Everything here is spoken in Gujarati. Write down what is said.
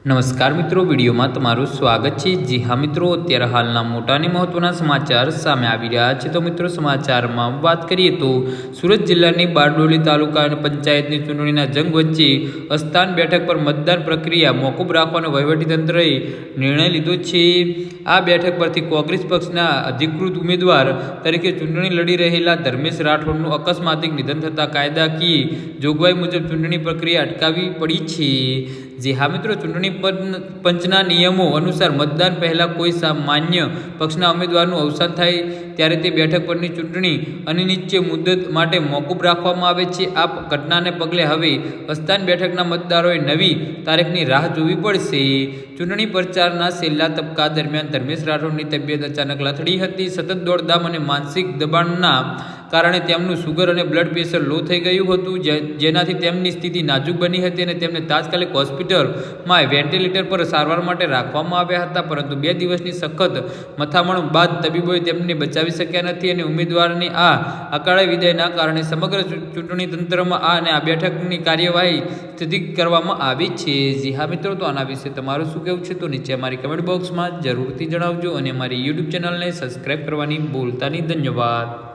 નમસ્કાર મિત્રો, વિડીયોમાં તમારું સ્વાગત છે। જી હા મિત્રો, અત્યારે હાલના મોટા અને મહત્વના સમાચાર સામે આવી રહ્યા છે। તો મિત્રો, સમાચારમાં વાત કરીએ તો સુરત જિલ્લાની બારડોલી તાલુકા અને પંચાયતની ચૂંટણીના જંગ વચ્ચે અસ્તાન બેઠક પર મતદાન પ્રક્રિયા મોકૂફ રાખવાનો વહીવટીતંત્રએ નિર્ણય લીધો છે। આ બેઠક પરથી કોંગ્રેસ પક્ષના અધિકૃત ઉમેદવાર તરીકે ચૂંટણી લડી રહેલા ધર્મેશ રાઠોડનું અકસ્માતિક નિધન થતાં કાયદાકીય જોગવાઈ મુજબ ચૂંટણી પ્રક્રિયા અટકાવવી પડી છે। જી હા મિત્રો, ચૂંટણી પંચના નિયમો અનુસાર મતદાન પહેલાં કોઈ સામાન્ય પક્ષના ઉમેદવારનું અવસાન થાય ત્યારે તે બેઠક પરની ચૂંટણી અનિશ્ચિત મુદ્દત માટે મોકૂફ રાખવામાં આવે છે। આ ઘટનાને પગલે હવે અસ્તાન બેઠકના મતદારોએ નવી તારીખની રાહ જોવી પડશે। ચૂંટણી પ્રચારના છેલ્લા તબક્કા દરમિયાન ધર્મેશ રાઠોડની તબિયત અચાનક લથડી હતી। સતત દોડધામ અને માનસિક દબાણના કારણે તેમનું સુગર અને બ્લડ પ્રેશર લો થઈ ગયું હતું, જેનાથી તેમની સ્થિતિ નાજુક બની હતી અને તેમને તાત્કાલિક હોસ્પિટલમાં વેન્ટિલેટર પર સારવાર માટે રાખવામાં આવ્યા હતા। પરંતુ 2 દિવસની સખત મથામણ બાદ તબીબોએ તેમને બચાવી શક્યા નથી અને ઉમેદવારની આ અકાળે વિદાયના કારણે સમગ્ર ચૂંટણી તંત્રમાં આ બેઠકની કાર્યવાહી સ્થગિત કરવામાં આવી છે। જી હા મિત્રો, તો આના વિશે તમારું શું કહેવું છે તો નીચે અમારી કમેન્ટ બોક્સમાં જરૂરથી જણાવજો અને અમારી યુટ્યુબ ચેનલને સબસ્ક્રાઈબ કરવાની ભૂલતા નહીં। ધન્યવાદ।